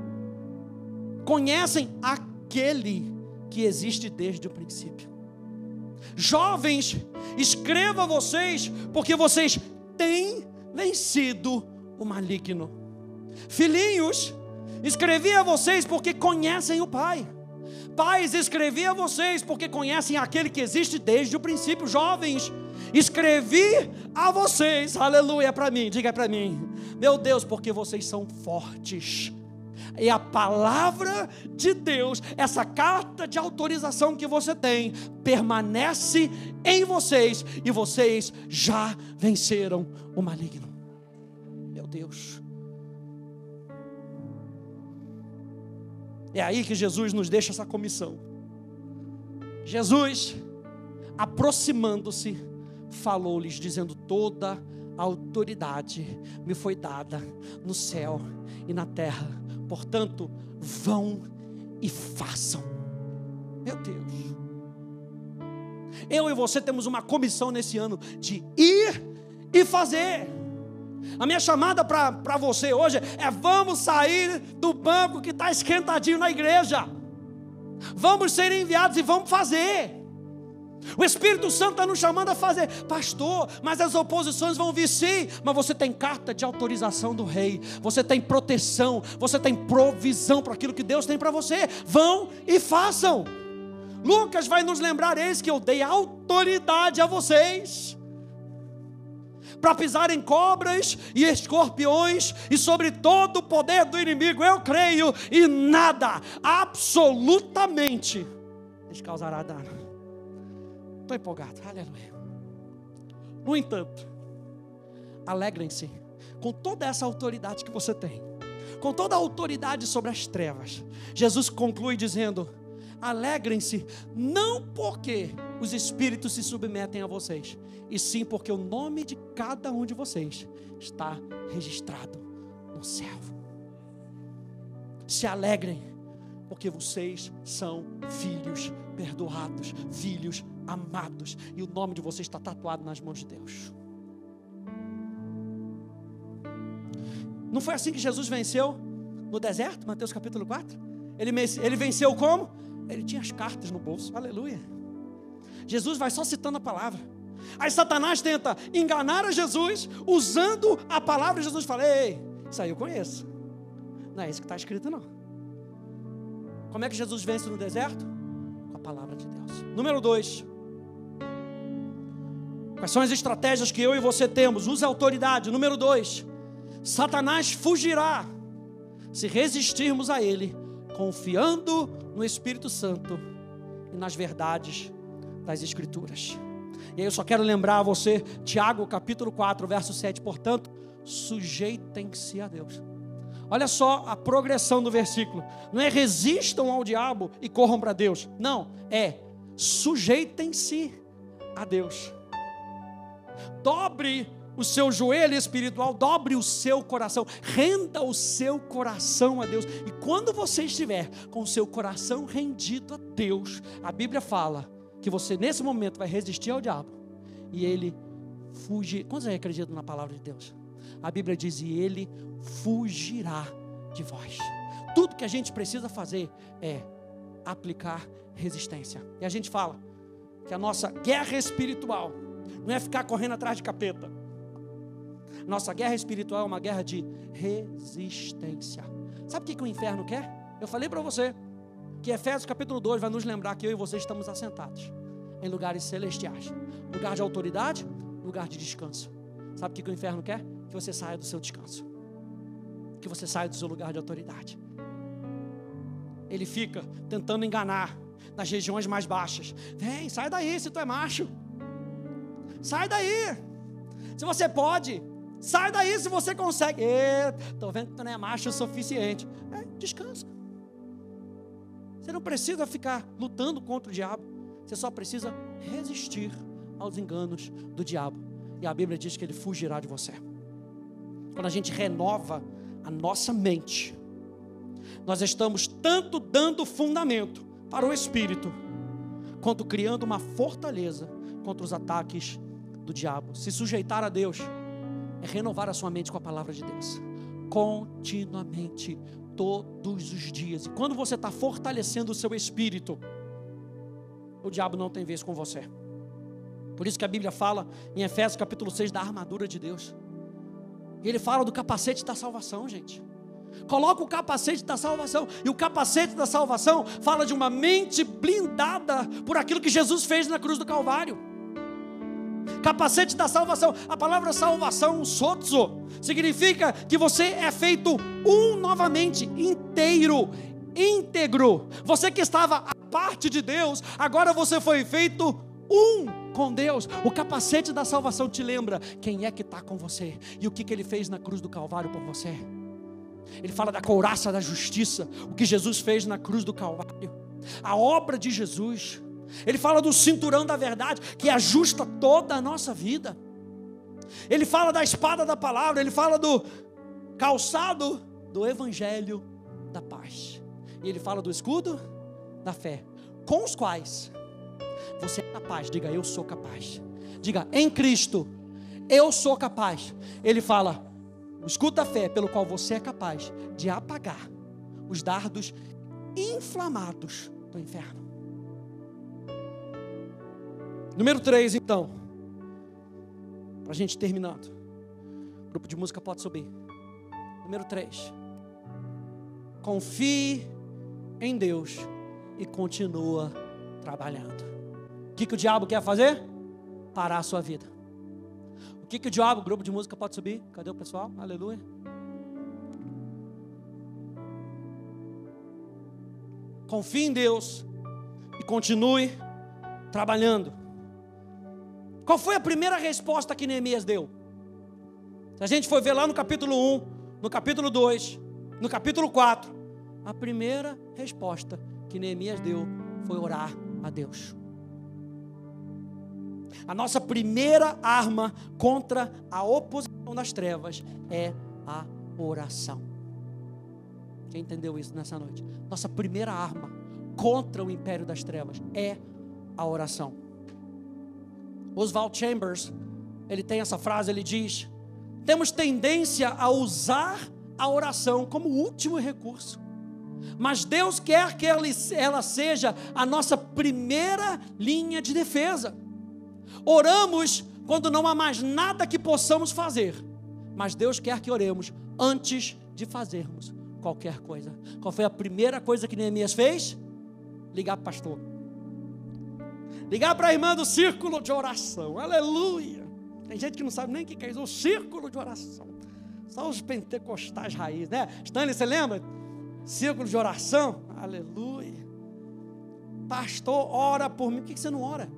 [SPEAKER 1] Conhecem aquele que existe desde o princípio. Jovens, escrevo a vocês porque vocês têm vencido o maligno. Filhinhos, escrevi a vocês porque conhecem o Pai. Pais, escrevi a vocês porque conhecem aquele que existe desde o princípio. Jovens, escrevi a vocês, aleluia, para mim, diga para mim, meu Deus, porque vocês são fortes. E a palavra de Deus, essa carta de autorização que você tem, permanece em vocês, e vocês já venceram o maligno. Meu Deus. É aí que Jesus nos deixa essa comissão. Jesus, aproximando-se, falou-lhes, dizendo: toda a autoridade me foi dada no céu e na terra. Portanto, vão e façam. Meu Deus. Eu e você temos uma comissão nesse ano de ir e fazer. A minha chamada para você hoje é: vamos sair do banco que está esquentadinho na igreja. Vamos ser enviados e vamos fazer. O Espírito Santo está nos chamando a fazer. Pastor, mas as oposições vão vir, sim. Mas você tem carta de autorização do rei. Você tem proteção. Você tem provisão para aquilo que Deus tem para você. Vão e façam. Lucas vai nos lembrar: eis que eu dei autoridade a vocês para pisar em cobras e escorpiões e sobre todo o poder do inimigo. Eu creio, e nada, absolutamente, lhes causará dano. Estou empolgado, aleluia. No entanto, alegrem-se com toda essa autoridade que você tem, com toda a autoridade sobre as trevas. Jesus conclui dizendo: alegrem-se, não porque os espíritos se submetem a vocês, e sim porque o nome de cada um de vocês está registrado no céu. Se alegrem, porque vocês são filhos perdoados, filhos amados, e o nome de vocês está tatuado nas mãos de Deus. Não foi assim que Jesus venceu no deserto, Mateus capítulo 4? Ele venceu como? Ele tinha as cartas no bolso, aleluia. Jesus vai só citando a palavra. Aí Satanás tenta enganar a Jesus, usando a palavra. Jesus fala: ei, isso aí eu conheço. Não é isso que está escrito, não. Como é que Jesus vence no deserto? Com a palavra de Deus. Número 2. Quais são as estratégias que eu e você temos? Use a autoridade. Número 2. Satanás fugirá se resistirmos a ele, confiando no Espírito Santo e nas verdades das Escrituras. E aí eu só quero lembrar a você, Tiago capítulo 4, verso 7, portanto, sujeitem-se a Deus. Olha só a progressão do versículo. Não é resistam ao diabo e corram para Deus. Não, é sujeitem-se a Deus. Dobre o seu joelho espiritual, dobre o seu coração, renda o seu coração a Deus. E quando você estiver com o seu coração rendido a Deus, a Bíblia fala que você nesse momento vai resistir ao diabo e ele fugir. Quantos aí acreditam na palavra de Deus? A Bíblia diz: e ele fugirá de vós. Tudo que a gente precisa fazer é aplicar resistência. E a gente fala que a nossa guerra espiritual não é ficar correndo atrás de capeta. Nossa guerra espiritual é uma guerra de resistência. Sabe o que o inferno quer? Eu falei para você que Efésios capítulo 2 vai nos lembrar que eu e você estamos assentados em lugares celestiais, lugar de autoridade, lugar de descanso. Sabe o que o inferno quer? Que você saia do seu descanso, que você saia do seu lugar de autoridade. Ele fica tentando enganar nas regiões mais baixas. Vem, sai daí se tu é macho. Sai daí, se você pode. Sai daí se você consegue. Estou vendo que tu não é macho o suficiente. Descansa. Você não precisa ficar lutando contra o diabo. Você só precisa resistir aos enganos do diabo. E a Bíblia diz que ele fugirá de você. Quando a gente renova a nossa mente, nós estamos tanto dando fundamento para o Espírito, quanto criando uma fortaleza contra os ataques do diabo. Se sujeitar a Deus é renovar a sua mente com a palavra de Deus, continuamente, todos os dias. E quando você está fortalecendo o seu espírito, o diabo não tem vez com você. Por isso que a Bíblia fala em Efésios capítulo 6 da armadura de Deus. Ele fala do capacete da salvação, gente. Coloca o capacete da salvação. E o capacete da salvação fala de uma mente blindada por aquilo que Jesus fez na cruz do Calvário. Capacete da salvação. A palavra salvação, sozo, significa que você é feito novamente, inteiro, íntegro. Você que estava à parte de Deus, agora você foi feito com Deus. O capacete da salvação te lembra quem é que está com você e o que Ele fez na cruz do Calvário por você. Ele fala da couraça da justiça, o que Jesus fez na cruz do Calvário, a obra de Jesus. Ele fala do cinturão da verdade, que ajusta toda a nossa vida. Ele fala da espada da palavra, ele fala do calçado do evangelho da paz. E ele fala do escudo da fé, com os quais você é capaz. Diga, eu sou capaz. Diga, em Cristo eu sou capaz. Ele fala, o escudo da fé, pelo qual você é capaz de apagar os dardos inflamados do inferno. Número 3, então, para a gente terminando. O grupo de música pode subir. Número 3. Confie em Deus e continua trabalhando. O que o diabo quer fazer? Parar a sua vida. O que o diabo, o grupo de música pode subir? Cadê o pessoal? Aleluia. Confie em Deus e continue trabalhando. Qual foi a primeira resposta que Neemias deu? Se a gente for ver lá no capítulo 1, no capítulo 2, no capítulo 4, a primeira resposta que Neemias deu foi orar a Deus. A nossa primeira arma contra a oposição das trevas é a oração. Quem entendeu isso nessa noite? Nossa primeira arma contra o império das trevas é a oração. Oswald Chambers, ele tem essa frase, ele diz: temos tendência a usar a oração como último recurso, mas Deus quer que ela seja a nossa primeira linha de defesa. Oramos quando não há mais nada que possamos fazer, mas Deus quer que oremos antes de fazermos qualquer coisa. Qual foi a primeira coisa que Neemias fez? Ligar para o pastor, ligar para a irmã do círculo de oração. Aleluia. Tem gente que não sabe nem o que é isso, o círculo de oração. Só os pentecostais raiz, né? Stanley, você lembra? Círculo de oração. Aleluia. Pastor, ora por mim. Por que você não ora?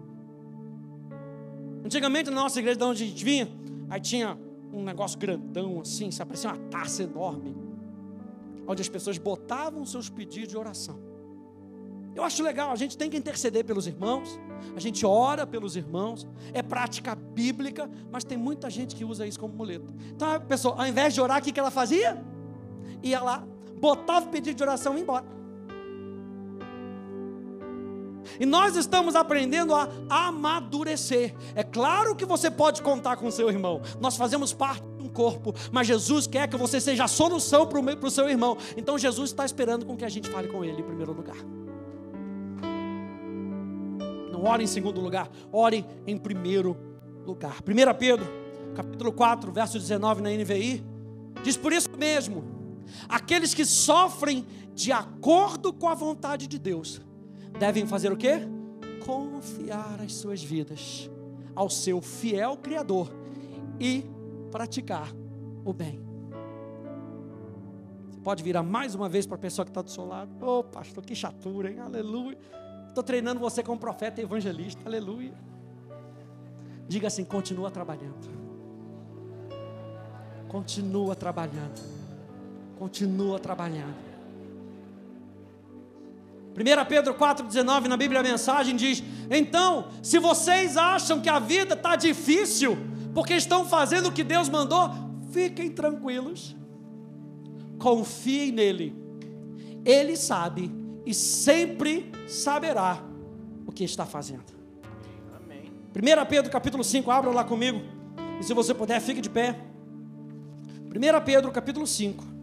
[SPEAKER 1] Antigamente, na nossa igreja, de onde a gente vinha, aí tinha um negócio grandão assim, sabe? Parecia uma taça enorme, onde as pessoas botavam seus pedidos de oração. Eu acho legal, a gente tem que interceder pelos irmãos, a gente ora pelos irmãos, é prática bíblica, mas tem muita gente que usa isso como muleta. Então a pessoa, ao invés de orar, o que ela fazia? Ia lá, botava o pedido de oração e ia embora. E nós estamos aprendendo a amadurecer. É claro que você pode contar com o seu irmão, nós fazemos parte de um corpo, mas Jesus quer que você seja a solução para o seu irmão. Então Jesus está esperando com que a gente fale com ele em primeiro lugar. Não ore em segundo lugar, ore em primeiro lugar. 1 Pedro, capítulo 4, verso 19 na NVI, diz: por isso mesmo, aqueles que sofrem de acordo com a vontade de Deus, devem fazer o quê? Confiar as suas vidas ao seu fiel Criador e praticar o bem. Você pode virar mais uma vez para a pessoa que está do seu lado. Ô pastor, que chatura, hein? Aleluia. Estou treinando você como profeta e evangelista. Aleluia. Diga assim: continua trabalhando. Continua trabalhando. Continua trabalhando. 1 Pedro 4,19 na Bíblia a Mensagem diz: então, se vocês acham que a vida está difícil, porque estão fazendo o que Deus mandou, fiquem tranquilos. Confiem nele. Ele sabe e sempre saberá o que está fazendo. Amém. 1 Pedro capítulo 5, abra lá comigo. E se você puder, fique de pé. 1 Pedro capítulo 5.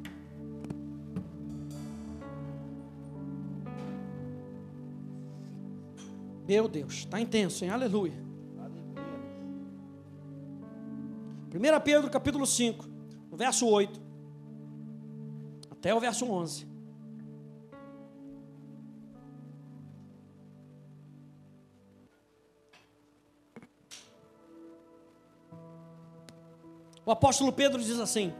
[SPEAKER 1] Meu Deus, está intenso, hein? Aleluia. 1 Pedro capítulo 5, no verso 8 até o verso 11. O apóstolo Pedro diz assim: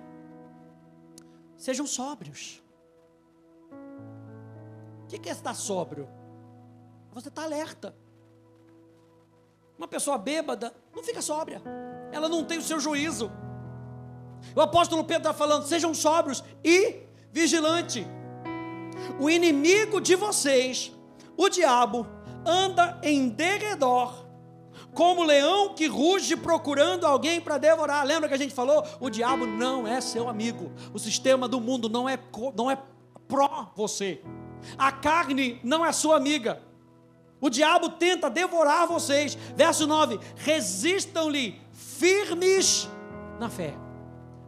[SPEAKER 1] sejam sóbrios. O que é estar sóbrio? Você está alerta. Uma pessoa bêbada não fica sóbria, ela não tem o seu juízo. O apóstolo Pedro está falando: sejam sóbrios e vigilantes. O inimigo de vocês, o diabo, anda em derredor como leão que ruge procurando alguém para devorar. Lembra que a gente falou? O diabo não é seu amigo. O sistema do mundo não é pró você. A carne não é sua amiga. O diabo tenta devorar vocês. Verso 9: resistam-lhe firmes na fé.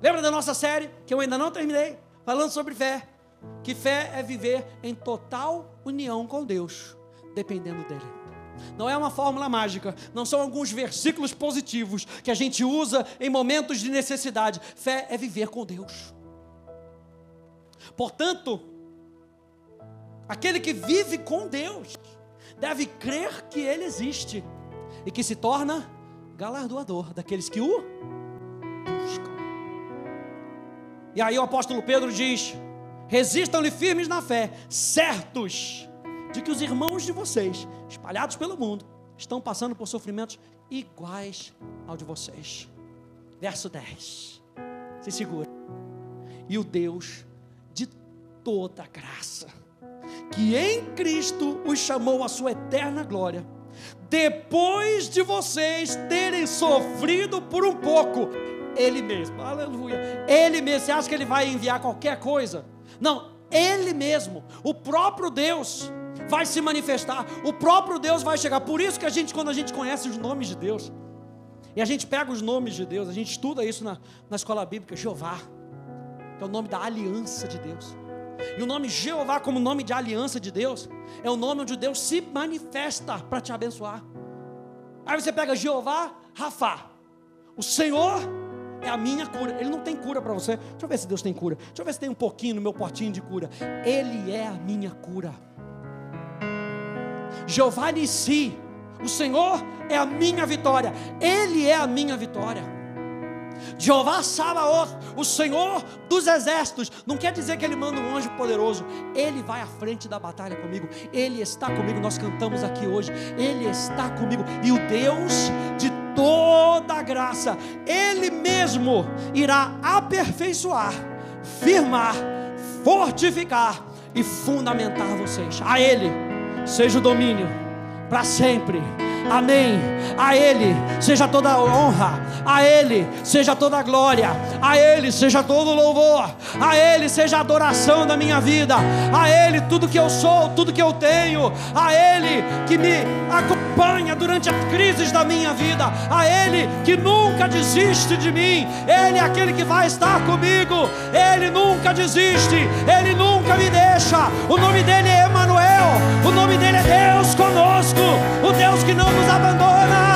[SPEAKER 1] Lembra da nossa série, que eu ainda não terminei, falando sobre fé? Que fé é viver em total união com Deus, dependendo dele. Não é uma fórmula mágica, não são alguns versículos positivos que a gente usa em momentos de necessidade. Fé é viver com Deus. Portanto, aquele que vive com Deus deve crer que Ele existe e que se torna galardoador daqueles que o buscam. E aí o apóstolo Pedro diz: resistam-lhe firmes na fé, certos de que os irmãos de vocês, espalhados pelo mundo, estão passando por sofrimentos iguais ao de vocês. Verso 10, se segura. E o Deus de toda graça, que em Cristo os chamou à sua eterna glória, depois de vocês terem sofrido por um pouco, Ele mesmo, aleluia, Ele mesmo. Você acha que Ele vai enviar qualquer coisa? Não, Ele mesmo, o próprio Deus vai se manifestar, o próprio Deus vai chegar. Por isso que quando a gente conhece os nomes de Deus, e a gente pega os nomes de Deus, a gente estuda isso na escola bíblica. Jeová, que é o nome da aliança de Deus. E o nome Jeová, como nome de aliança de Deus, é o nome onde Deus se manifesta para te abençoar. Aí você pega Jeová Rafá, o Senhor é a minha cura. Ele não tem cura para você. Deixa eu ver se Deus tem cura. Deixa eu ver se tem um pouquinho no meu potinho de cura. Ele é a minha cura. Jeová Nissi, o Senhor é a minha vitória. Ele é a minha vitória. Jeová Sabaoth, o Senhor dos exércitos. Não quer dizer que Ele manda um anjo poderoso. Ele vai à frente da batalha comigo. Ele está comigo. Nós cantamos aqui hoje. Ele está comigo. E o Deus de toda a graça, Ele mesmo irá aperfeiçoar, firmar, fortificar e fundamentar vocês. A Ele seja o domínio para sempre. Amém. A Ele seja toda a honra, a Ele seja toda a glória, a Ele seja todo o louvor, a Ele seja a adoração da minha vida, a Ele tudo que eu sou, tudo que eu tenho, a Ele que me acompanha durante as crises da minha vida, a Ele que nunca desiste de mim. Ele é aquele que vai estar comigo. Ele nunca desiste, Ele nunca me deixa. O nome dele é Emanuel, o nome dele é Deus conosco, o Deus que não nos abandona.